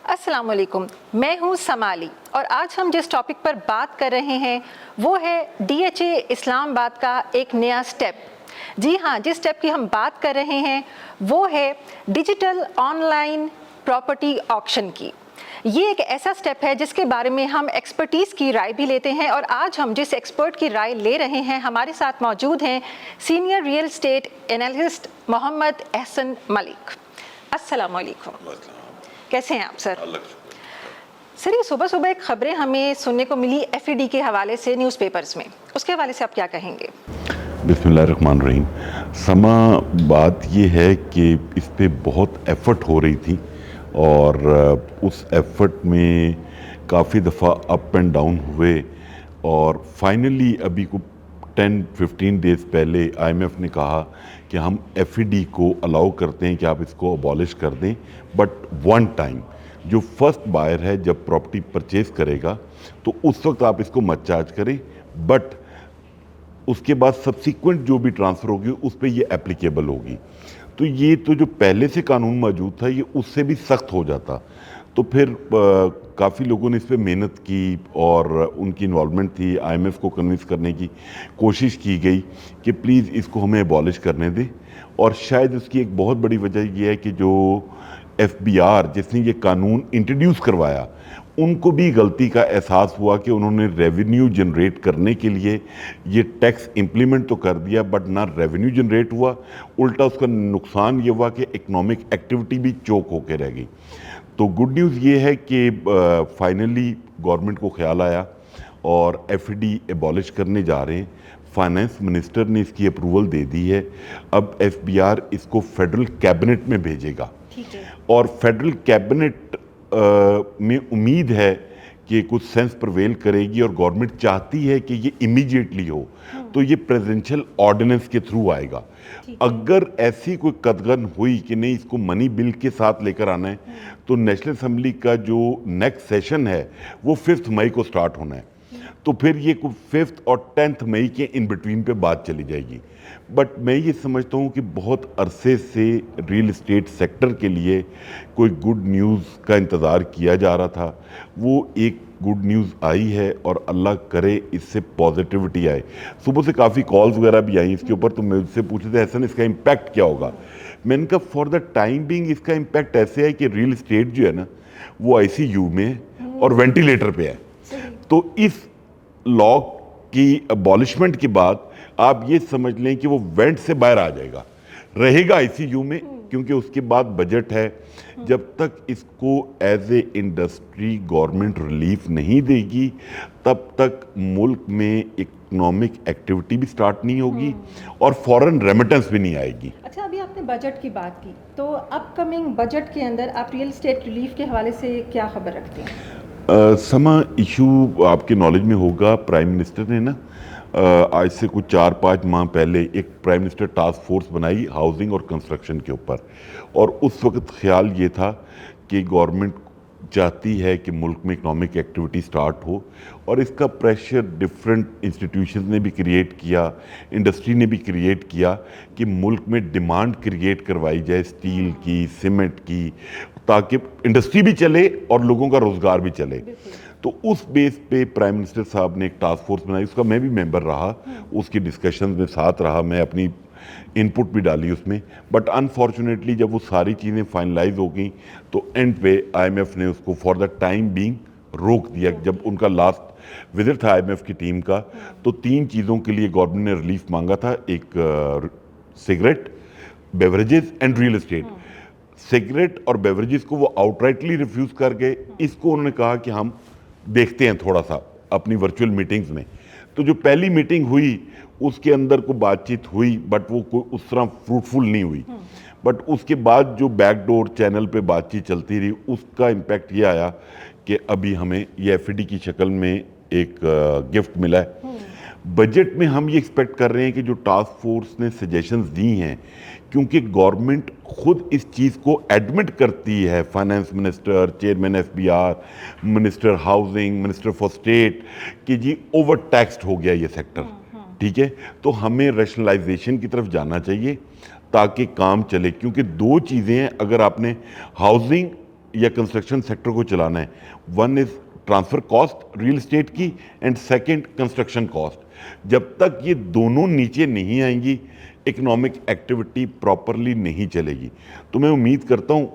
السلام علیکم، میں ہوں سمالی اور آج ہم جس ٹاپک پر بات کر رہے ہیں وہ ہے ڈی ایچ اے اسلام آباد کا ایک نیا سٹیپ۔ جی ہاں، جس سٹیپ کی ہم بات کر رہے ہیں وہ ہے digital on line property auction کی۔ یہ ایک ایسا سٹیپ ہے جس کے بارے میں ہم ایکسپرٹیز کی رائے بھی لیتے ہیں، اور آج ہم جس ایکسپرٹ کی رائے لے رہے ہیں ہمارے ساتھ موجود ہیں senior real estate analyst Muhammad Ahsan ملک۔ السلام علیکم، کیسے ہیں آپ سر؟ سر، یہ صبح صبح ایک خبریں ہمیں سننے کو ملی ایف ای ڈی کے حوالے سے نیوز پیپرز میں، اس کے حوالے سے آپ کیا کہیں گے؟ بسم اللہ الرحمن الرحیم۔ سما، بات یہ ہے کہ اس پہ بہت ایفرٹ ہو رہی تھی اور اس ایفرٹ میں کافی دفعہ اپ اینڈ ڈاؤن ہوئے، اور فائنلی ابھی کو 10-15 ڈیز پہلے آئی ایم ایف نے کہا کہ ہم ایف ای ڈی کو الاؤ کرتے ہیں کہ آپ اس کو ابالش کر دیں، بٹ ون ٹائم جو فرسٹ بائر ہے جب پراپرٹی پرچیز کرے گا تو اس وقت آپ اس کو مت چارج کریں، بٹ اس کے بعد سبسیکوینٹ جو بھی ٹرانسفر ہوگی اس پہ یہ اپلیکیبل ہوگی۔ تو یہ تو جو پہلے سے قانون موجود تھا یہ اس سے بھی سخت ہو جاتا، تو پھر کافی لوگوں نے اس پہ محنت کی اور ان کی انوالومنٹ تھی، آئی ایم ایف کو کنونس کرنے کی کوشش کی گئی کہ پلیز اس کو ہمیں ابالش کرنے دیں، اور شاید اس کی ایک بہت بڑی وجہ یہ ہے کہ جو ایف بی آر جس نے یہ قانون انٹروڈیوس کروایا ان کو بھی غلطی کا احساس ہوا کہ انہوں نے ریونیو جنریٹ کرنے کے لیے یہ ٹیکس امپلیمنٹ تو کر دیا، بٹ نہ ریونیو جنریٹ ہوا، الٹا اس کا نقصان یہ ہوا کہ اکنامک ایکٹیویٹی بھی چوک ہو کے رہ گئی۔ تو گڈ نیوز یہ ہے کہ فائنلی گورنمنٹ کو خیال آیا اور ایف ای ڈی ایبالش کرنے جا رہے ہیں۔ فائنانس منسٹر نے اس کی اپروول دے دی ہے، اب ایف بی آر اس کو فیڈرل کیبنٹ میں بھیجے گا، اور فیڈرل کیبنٹ میں امید ہے کہ کچھ سینس پرویل کرے گی، اور گورنمنٹ چاہتی ہے کہ یہ امیجیٹلی ہو، تو یہ پریزیڈنشل آرڈیننس کے تھرو آئے گا۔ اگر ایسی کوئی قدغن ہوئی کہ نہیں اس کو منی بل کے ساتھ لے کر آنا ہے تو نیشنل اسمبلی کا جو نیکسٹ سیشن ہے وہ 5 مئی کو سٹارٹ ہونا ہے، تو پھر یہ 5 اور 10 مئی کے ان بٹوین پہ بات چلی جائے گی۔ بٹ میں یہ سمجھتا ہوں کہ بہت عرصے سے ریل اسٹیٹ سیکٹر کے لیے کوئی گڈ نیوز کا انتظار کیا جا رہا تھا، وہ ایک گڈ نیوز آئی ہے، اور اللہ کرے اس سے پازیٹیوٹی آئے۔ صبح سے کافی کالز وغیرہ بھی آئیں اس کے اوپر، تو میں اس سے پوچھے تھے احسن اس کا امپیکٹ کیا ہوگا۔ میں نے کہا فار دا ٹائم بینگ اس کا امپیکٹ ایسے ہے کہ ریل اسٹیٹ جو ہے نا وہ آئی سی یو میں اور وینٹیلیٹر پہ ہے، تو اس لا کی ابالشمنٹ کے بعد آپ یہ سمجھ لیں کہ وہ وینٹ سے باہر آ جائے گا، رہے گا آئی سی یو میں، کیونکہ اس کے بعد بجٹ ہے۔ جب تک اس کو as a industry government relief نہیں دے گی تب تک ملک میں اکنامک ایکٹیویٹی بھی سٹارٹ نہیں ہوگی اور فورن ریمیٹنس بھی نہیں آئے گی۔ اچھا، ابھی آپ نے بجٹ کی بات کی، تو اپ کمنگ بجٹ کے اندر آپ ریئل اسٹیٹ ریلیف کے حوالے سے کیا خبر رکھتے ہیں؟ سما، ایشو آپ کے نالج میں ہوگا، پرائم منسٹر نے نا آج سے کچھ 4-5 ماہ پہلے ایک پرائم منسٹر ٹاسک فورس بنائی ہاؤسنگ اور کنسٹرکشن کے اوپر، اور اس وقت خیال یہ تھا کہ گورنمنٹ چاہتی ہے کہ ملک میں اکنامک ایکٹیویٹی سٹارٹ ہو، اور اس کا پریشر ڈفرینٹ انسٹیٹیوشنز نے بھی کریٹ کیا، انڈسٹری نے بھی کریٹ کیا کہ ملک میں ڈیمانڈ کریٹ کروائی جائے اسٹیل کی، سیمنٹ کی، تاکہ انڈسٹری بھی چلے اور لوگوں کا روزگار بھی چلے۔ تو اس بیس پہ پرائم منسٹر صاحب نے ایک ٹاسک فورس بنائی، اس کا میں بھی ممبر رہا، اس کی ڈسکشنز میں ساتھ رہا، میں اپنی ان پٹ بھی ڈالی اس میں، بٹ انفارچونیٹلی جب وہ ساری چیزیں فائنلائز ہو گئیں تو اینڈ پہ آئی ایم ایف نے اس کو فار دا ٹائم بینگ روک دیا۔ جب ان کا لاسٹ وزٹ تھا آئی ایم ایف کی ٹیم کا، تو 3 چیزوں کے لیے گورنمنٹ نے ریلیف مانگا تھا، ایک cigarette, beverages and real estate. Cigarette اور بیوریجز کو وہ آؤٹ رائٹلی ریفیوز کر گئے، اس کو انہوں نے کہا کہ ہم دیکھتے ہیں تھوڑا سا اپنی ورچوئل میٹنگز میں۔ تو جو پہلی میٹنگ ہوئی اس کے اندر کوئی بات چیت ہوئی، بٹ وہ کوئی اس طرح فروٹفل نہیں ہوئی، بٹ اس کے بعد جو بیک ڈور چینل پہ بات چیت چلتی رہی اس کا امپیکٹ یہ آیا کہ ابھی ہمیں یہ ایف ای ڈی کی شکل میں ایک گفٹ ملا ہے۔ بجٹ میں ہم یہ ایکسپیکٹ کر رہے ہیں کہ جو ٹاسک فورس نے سجیشنز دی ہیں، کیونکہ گورنمنٹ خود اس چیز کو ایڈمٹ کرتی ہے، finance minister, chairman F B R, minister housing, minister for state, کہ جی اوور ٹیکسڈ ہو گیا یہ سیکٹر، ٹھیک ہے، تو ہمیں ریشنلائزیشن کی طرف جانا چاہیے تاکہ کام چلے، کیونکہ 2 چیزیں ہیں، اگر آپ نے ہاؤسنگ یا کنسٹرکشن سیکٹر کو چلانا ہے. One is transfer cost real estate کی اینڈ سیکنڈ کنسٹرکشن کاسٹ. جب تک یہ دونوں نیچے نہیں آئیں گی اکنامک ایکٹیویٹی پراپرلی نہیں چلے گی. تو میں امید کرتا ہوں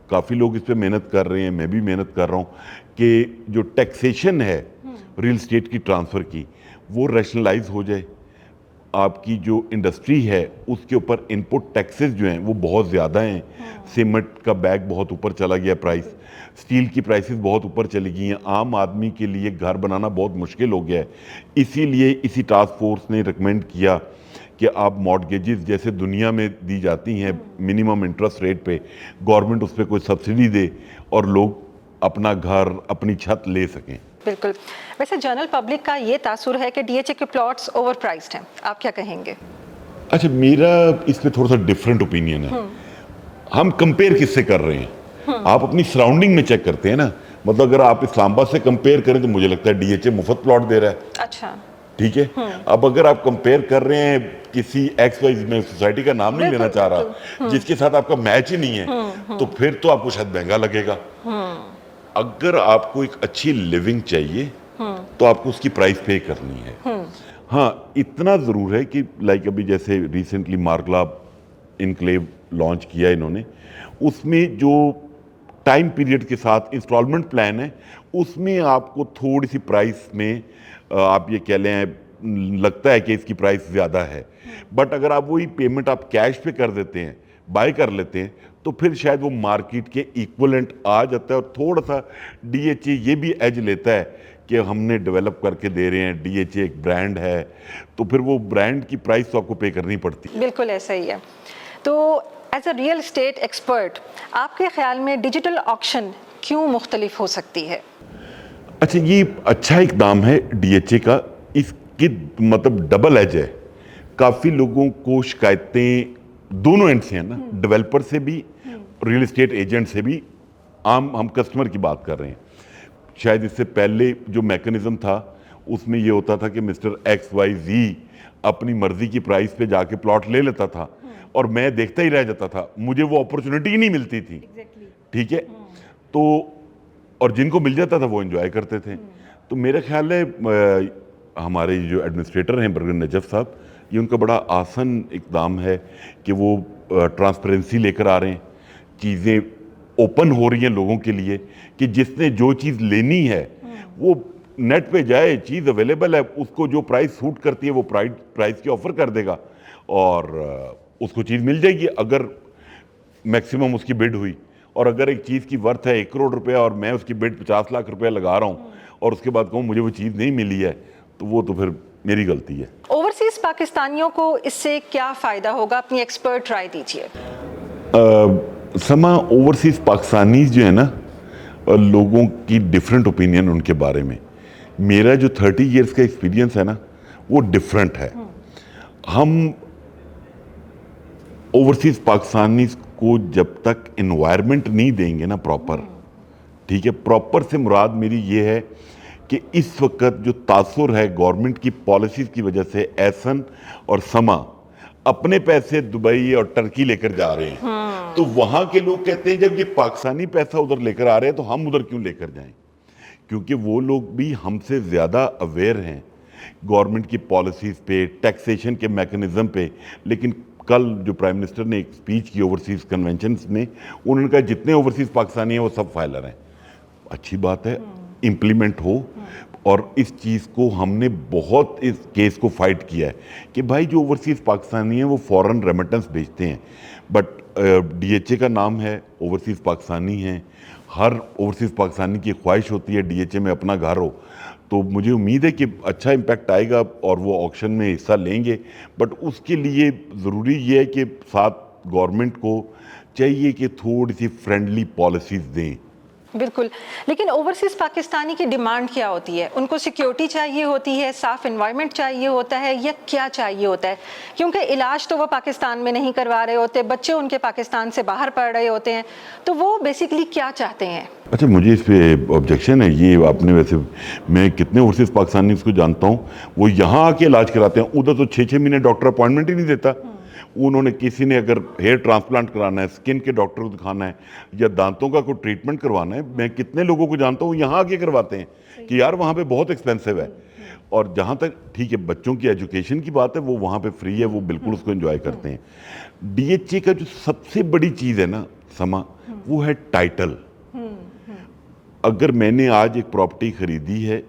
کافی لوگ اس پہ محنت کر رہے ہیں, میں بھی محنت کر رہا ہوں کہ جو ٹیکسیشن ہے ریئل اسٹیٹ کی ٹرانسفر کی وہ ریشنلائز ہو جائے. آپ کی جو انڈسٹری ہے اس کے اوپر انپٹ ٹیکسز جو ہیں وہ بہت زیادہ ہیں. سیمنٹ کا بیگ بہت اوپر چلا گیا پرائس, اسٹیل کی پرائسز بہت اوپر چلی گئی ہیں, عام آدمی کے لیے گھر بنانا بہت مشکل ہو گیا ہے. اسی لیے اسی ٹاسک فورس نے ریکمینڈ کیا کہ آپ مارٹگیجز جیسے دنیا میں دی جاتی ہیں منیمم انٹرسٹ ریٹ پہ, گورنمنٹ اس پہ کوئی سبسڈی دے اور لوگ اپنا گھر اپنی چھت لے سکیں. بالکل. ویسے جنرل پبلک کا یہ تاثر ہے کہ ڈی ایچ اے کے پلاٹس اوور پرائسڈ ہیں, آپ کیا کہیں گے؟ اچھا, میرا اس پہ تھوڑا سا ڈفرینٹ اوپینین ہے. ہم کمپیئر کس سے کر رہے ہیں؟ آپ اپنی سراؤنڈنگ میں چیک کرتے ہیں نا. مطلب اگر آپ اسلام آباد سے کمپیئر کریں تو مجھے لگتا ہے ڈی ایچ اے مفت پلاٹ دے رہا ہے. اچھا, ٹھیک ہے. اب اگر آپ کمپیئر کر رہے ہیں کسی ایکس وائی, میں سوسائٹی کا نام نہیں لینا چاہ رہا, جس کے ساتھ آپ کا میچ ہی نہیں ہے, تو پھر تو آپ کو شاید مہنگا لگے گا. اگر آپ کو ایک اچھی لیونگ چاہیے تو آپ کو اس کی پرائس پے کرنی ہے. ہاں, اتنا ضرور ہے کہ لائک ابھی جیسے ریسنٹلی مارگلا انکلیو لانچ کیا انہوں نے, اس میں جو ٹائم پیریڈ کے ساتھ انسٹالمنٹ پلان ہے اس میں آپ کو تھوڑی سی پرائس میں آپ یہ کہہ لیں لگتا ہے کہ اس کی پرائس زیادہ ہے. بٹ اگر آپ وہی پیمنٹ آپ کیش پہ کر دیتے ہیں, بائی کر لیتے ہیں, تو پھر شاید وہ مارکیٹ کے ایکولنٹ آ جاتا ہے. اور تھوڑا سا ڈی ایچ اے یہ بھی ایج لیتا ہے کہ ہم نے ڈیولپ کر کے دے رہے ہیں, ڈی ایچ اے ایک برانڈ ہے, تو پھر وہ برانڈ کی پرائس تو آپ کو پے کرنی پڑتی ہے. بالکل ایسا ہی ہے. تو as a real estate expert آپ کے خیال میں ڈیجیٹل آکشن کیوں مختلف ہو سکتی ہے؟ اچھا, یہ اچھا اقدام ہے ڈی ایچ اے کا. اس کی مطلب ڈبل ایج ہے. کافی لوگوں کو شکایتیں دونوں اینڈ سے ہیں نا, ڈیولپر سے بھی, ریئل اسٹیٹ ایجنٹ سے بھی. عام ہم کسٹمر کی بات کر رہے ہیں. شاید اس سے پہلے جو میکنزم تھا اس میں یہ ہوتا تھا کہ مسٹر ایکس وائی زی اپنی مرضی کی پرائس پہ جا کے پلاٹ لے لیتا تھا اور میں دیکھتا ہی رہ جاتا تھا, مجھے وہ اپرچونٹی ہی نہیں ملتی تھی. ٹھیک ہے. تو اور جن کو مل جاتا تھا وہ انجوائے کرتے تھے. تو میرا خیال ہے ہمارے جو ایڈمنسٹریٹر ہیں برگر نجف صاحب, یہ ان کا بڑا آسان اقدام ہے کہ وہ ٹرانسپیرنسی لے کر آ رہے ہیں. چیزیں اوپن ہو رہی ہیں لوگوں کے لیے کہ جس نے جو چیز لینی ہے وہ نیٹ پہ جائے, چیز اویلیبل ہے, اس کو جو پرائس سوٹ کرتی ہے وہ پرائس کی آفر کر دے گا اور اس کو چیز مل جائے گی اگر میکسیمم اس کی بڈ ہوئی. اور اگر ایک چیز کی ورتھ ہے 1 کروڑ روپے اور میں اس کی بڈ 50 لاکھ روپے لگا رہا ہوں اور اس کے بعد کہوں مجھے وہ چیز نہیں ملی ہے, تو وہ تو پھر میری غلطی ہے. اوورسیز پاکستانیوں کو اس سے کیا فائدہ ہوگا؟ اپنی ایکسپرٹ رائے دیجیے. سما, اوورسیز پاکستانیز جو ہے نا, لوگوں کی ڈیفرنٹ اوپینین ان کے بارے میں. میرا جو 30 ایئرس کا ایکسپیرینس ہے نا وہ ڈیفرنٹ ہے. ہم اوورسیز پاکستانیز کو جب تک انوائرمنٹ نہیں دیں گے نا پراپر, ٹھیک ہے, پراپر سے مراد میری یہ ہے کہ اس وقت جو تاثر ہے گورنمنٹ کی پالیسیز کی وجہ سے, ایسن اور سما اپنے پیسے دبئی اور ٹرکی لے کر جا رہے ہیں, تو وہاں کے لوگ کہتے ہیں جب یہ پاکستانی پیسہ ادھر لے کر آ رہے ہیں تو ہم ادھر کیوں لے کر جائیں, کیونکہ وہ لوگ بھی ہم سے زیادہ اویئر ہیں گورنمنٹ کی پالیسیز پہ, ٹیکسیشن کے میکنزم پہ. لیکن کل جو پرائم منسٹر نے ایک سپیچ کی اوورسیز کنونشنز میں, انہوں نے کہا جتنے اوورسیز پاکستانی ہیں وہ سب فائلر ہیں. اچھی بات ہے, امپلیمنٹ ہو. اور اس چیز کو ہم نے بہت اس کیس کو فائٹ کیا ہے کہ بھائی جو اوورسیز پاکستانی ہیں وہ فورن ریمیٹنس بھیجتے ہیں, بٹ ڈی ایچ اے کا نام ہے, اوورسیز پاکستانی ہیں, ہر اوورسیز پاکستانی کی خواہش ہوتی ہے ڈی ایچ اے میں اپنا گھر ہو. تو مجھے امید ہے کہ اچھا امپیکٹ آئے گا اور وہ آکشن میں حصہ لیں گے. بٹ اس کے لیے ضروری یہ ہے کہ ساتھ گورنمنٹ کو چاہیے کہ تھوڑی سی فرینڈلی پالیسیز دیں. بالکل. لیکن اوورسیز پاکستانی کی ڈیمانڈ کیا ہوتی ہے؟ ان کو سیکیورٹی چاہیے ہوتی ہے, صاف انوائرمنٹ چاہیے ہوتا ہے, یا کیا چاہیے ہوتا ہے؟ کیونکہ علاج تو وہ پاکستان میں نہیں کروا رہے ہوتے, بچے ان کے پاکستان سے باہر پڑھ رہے ہوتے ہیں, تو وہ بیسیکلی کیا چاہتے ہیں؟ اچھا, مجھے اس پہ آبجیکشن ہے. یہ آپ نے ویسے, میں کتنے اوورسیز پاکستانی اس کو جانتا ہوں, وہ یہاں آ کے علاج کراتے ہیں, ادھر تو 6 مہینے ڈاکٹر اپوائنٹمنٹ ہی نہیں دیتا. انہوں نے کسی نے اگر ہیئر ٹرانسپلانٹ کرانا ہے, اسکن کے ڈاکٹر کو دکھانا ہے, یا دانتوں کا کوئی ٹریٹمنٹ کروانا ہے, میں کتنے لوگوں کو جانتا ہوں یہاں آ کے کرواتے ہیں کہ یار وہاں پہ بہت ایکسپینسو ہے. اور جہاں تک ٹھیک ہے بچوں کی ایجوکیشن کی بات ہے, وہ وہاں پہ فری ہے, وہ بالکل اس کو انجوائے کرتے ہیں. ڈی ایچ اے کا جو سب سے بڑی چیز ہے نا سما, وہ ہے ٹائٹل. اگر میں نے آج ایک پراپرٹی خریدی ہے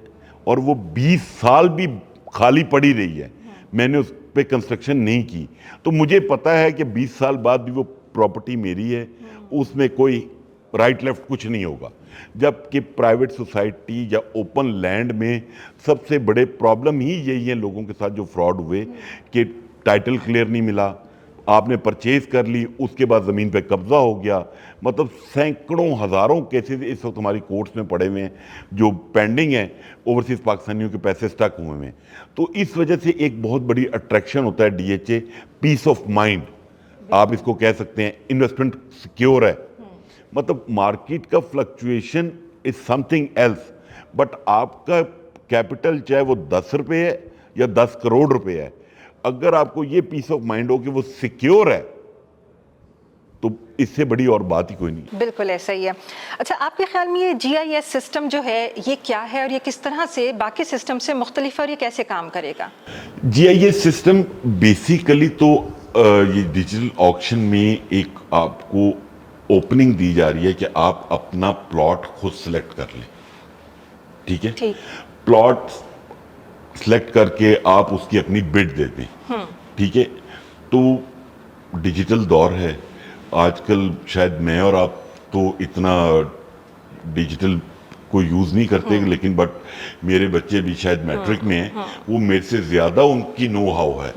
اور وہ 20 سال بھی خالی پڑی رہی ہے, میں نے اس پہ کنسٹرکشن نہیں کی, تو مجھے پتا ہے کہ 20 سال بعد بھی وہ پراپرٹی میری ہے, اس میں کوئی رائٹ لیفٹ کچھ نہیں ہوگا. جبکہ پرائیویٹ سوسائٹی یا اوپن لینڈ میں سب سے بڑے پرابلم ہی یہی ہیں لوگوں کے ساتھ جو فراڈ ہوئے, کہ ٹائٹل کلیئر نہیں ملا, آپ نے پرچیز کر لی, اس کے بعد زمین پہ قبضہ ہو گیا. مطلب سینکڑوں ہزاروں کیسز اس وقت ہماری کورٹس میں پڑے ہوئے ہیں جو پینڈنگ ہیں, اوورسیز پاکستانیوں کے پیسے سٹک ہوئے ہیں. تو اس وجہ سے ایک بہت بڑی اٹریکشن ہوتا ہے D H A, peace of mind آپ اس کو کہہ سکتے ہیں, انویسٹمنٹ سیکیور ہے. مطلب مارکیٹ کا fluctuation is something else, but آپ کا کیپٹل چاہے وہ 10 روپے ہے یا 10 کروڑ روپے ہے, اگر آپ کو یہ پیس آف مائنڈ ہو کہ وہ سیکیور ہے, تو اس سے بڑی اور بات ہی کوئی نہیں. بالکل ایسا ہی ہے. اچھا, آپ کے خیال میں یہ جی آئی ایس سسٹم جو ہے یہ کیا ہے اور یہ کس طرح سے باقی سسٹم سے مختلف ہے اور یہ کیسے کام کرے گا؟ جی آئی ایس سسٹم بیسیکلی تو یہ ڈیجیٹل آکشن میں ایک آپ کو اوپننگ دی جا رہی ہے کہ آپ اپنا پلاٹ خود سلیکٹ کر لیں. ٹھیک ہے, پلاٹ سلیکٹ کر کے آپ اس کی اپنی بڈ دے دیں. ٹھیک ہے, تو ڈیجیٹل دور ہے آج کل. شاید میں اور آپ تو اتنا ڈیجیٹل کو یوز نہیں کرتے, لیکن بٹ میرے بچے بھی شاید میٹرک میں ہیں, وہ میرے سے زیادہ ان کی نو ہاؤ ہے.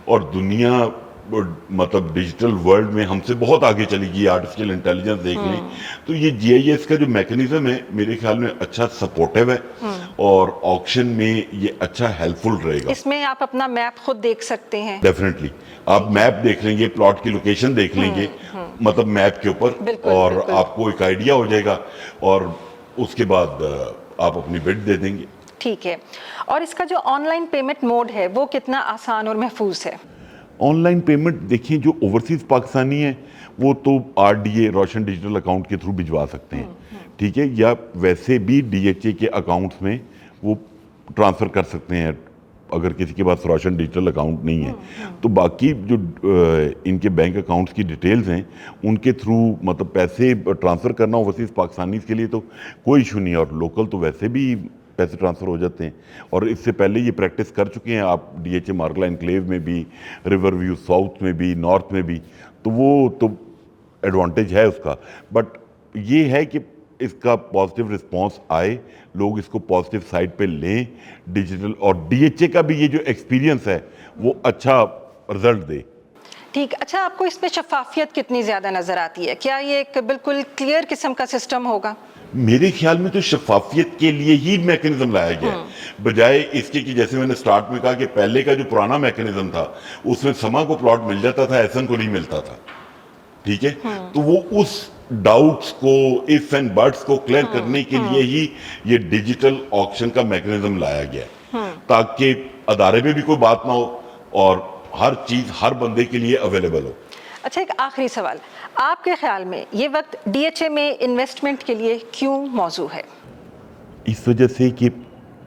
اور دنیا مطلب ڈیجیٹل ورلڈ میں ہم سے بہت آگے چلی گئی. آرٹیفیشل انٹیلیجنس دیکھ لیں, تو یہ جی آئی ایس کا جو میکنزم ہے میرے خیال میں اچھا سپورٹیو ہے, اور آکشن میں یہ اچھا ہیلپ فل رہے گا. اس میں آپ اپنا میپ خود دیکھ سکتے ہیں. ڈیفینیٹلی آپ میپ دیکھ لیں گے, پلاٹ کی لوکیشن دیکھ لیں گے, مطلب میپ کے اوپر, اور آپ کو ایک آئیڈیا ہو جائے گا, اور اس کے بعد آپ اپنی بڈ دے دیں گے. ٹھیک ہے, اور اس کا جو آن لائن پیمنٹ موڈ ہے وہ کتنا آسان اور محفوظ ہے؟ آن لائن پیمنٹ دیکھیں, جو اوورسیز پاکستانی ہیں وہ تو آر ڈی اے روشن ڈیجیٹل اکاؤنٹ کے تھرو بھجوا سکتے ہیں. ٹھیک ہے, یا ویسے بھی ڈی ایچ اے کے اکاؤنٹس میں وہ ٹرانسفر کر سکتے ہیں اگر کسی کے پاس روشن ڈیجیٹل اکاؤنٹ نہیں ہے. تو باقی جو ان کے بینک اکاؤنٹس کی ڈیٹیلز ہیں ان کے تھرو مطلب پیسے ٹرانسفر کرنا اوورسیز پاکستانیز کے لیے تو کوئی ایشو نہیں ہے, اور لوکل تو ویسے بھی پیسے ٹرانسفر ہو جاتے ہیں. اور اس سے پہلے یہ پریکٹس کر چکے ہیں آپ D H A Margalla enclave میں بھی, ریور ویو ساؤتھ میں بھی, نارتھ میں بھی, تو وہ تو ایڈوانٹیج ہے اس کا. بٹ یہ ہے کہ اس کا پازیٹیو رسپانس آئے, لوگ اس کو پازیٹیو سائڈ پہ لیں ڈیجیٹل, اور ڈی ایچ اے کا بھی یہ جو ایکسپیرینس ہے وہ اچھا رزلٹ دے. ٹھیک. اچھا, آپ کو اس میں شفافیت کتنی زیادہ نظر آتی ہے؟ کیا یہ ایک بالکل کلیئر قسم کا سسٹم ہوگا؟ میرے خیال میں تو شفافیت کے لیے ہی میکنزم لایا گیا ہے, بجائے اس کے کہ جیسے میں نے سٹارٹ میں کہا کہ پہلے کا جو پرانا میکنزم تھا اس میں سما کو پلاٹ مل جاتا تھا, ایسن کو نہیں ملتا تھا. ٹھیک ہے, تو وہ اس ڈاؤٹس کو, اف اینڈ بٹس کو کلیئر کرنے کے لیے ہی یہ ڈیجیٹل آکشن کا میکنزم لایا گیا ہے, تاکہ ادارے میں بھی کوئی بات نہ ہو اور ہر چیز ہر بندے کے لیے اویلیبل ہو. اچھا, ایک آخری سوال, آپ کے خیال میں یہ وقت ڈی ایچ اے میں انویسٹمنٹ کے لیے کیوں موزوں ہے؟ اس وجہ سے کہ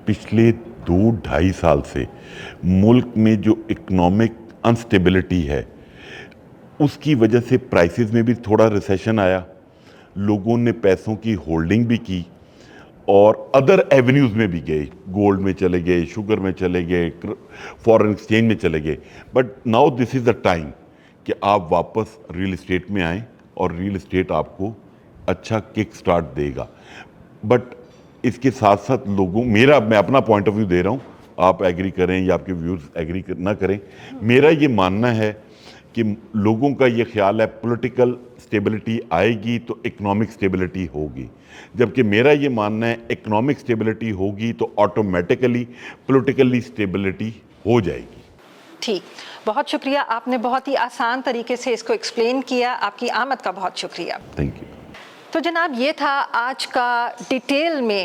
پچھلے 2-2.5 سال سے ملک میں جو اکنامک انسٹیبلٹی ہے اس کی وجہ سے پرائسز میں بھی تھوڑا ریسیشن آیا, لوگوں نے پیسوں کی ہولڈنگ بھی کی اور ادر ایونیوز میں بھی گئے, گولڈ میں چلے گئے, شوگر میں چلے گئے, فارن ایکسچینج میں چلے گئے. But now this is the time کہ آپ واپس ریل اسٹیٹ میں آئیں, اور ریل اسٹیٹ آپ کو اچھا کک سٹارٹ دے گا. بٹ اس کے ساتھ ساتھ لوگوں, میں اپنا پوائنٹ آف ویو دے رہا ہوں, آپ ایگری کریں یا آپ کے ویورز ایگری نہ کریں, میرا یہ ماننا ہے کہ لوگوں کا یہ خیال ہے پولیٹیکل سٹیبلٹی آئے گی تو اکنامک سٹیبلٹی ہوگی, جبکہ میرا یہ ماننا ہے اکنامک سٹیبلٹی ہوگی تو آٹومیٹیکلی پولیٹیکلی سٹیبلٹی ہو جائے گی. ٹھیک, بہت شکریہ, آپ نے بہت ہی آسان طریقے سے اس کو ایکسپلین کیا, آپ کی آمد کا بہت شکریہ. Thank you. تو جناب, یہ تھا آج کا ڈیٹیل میں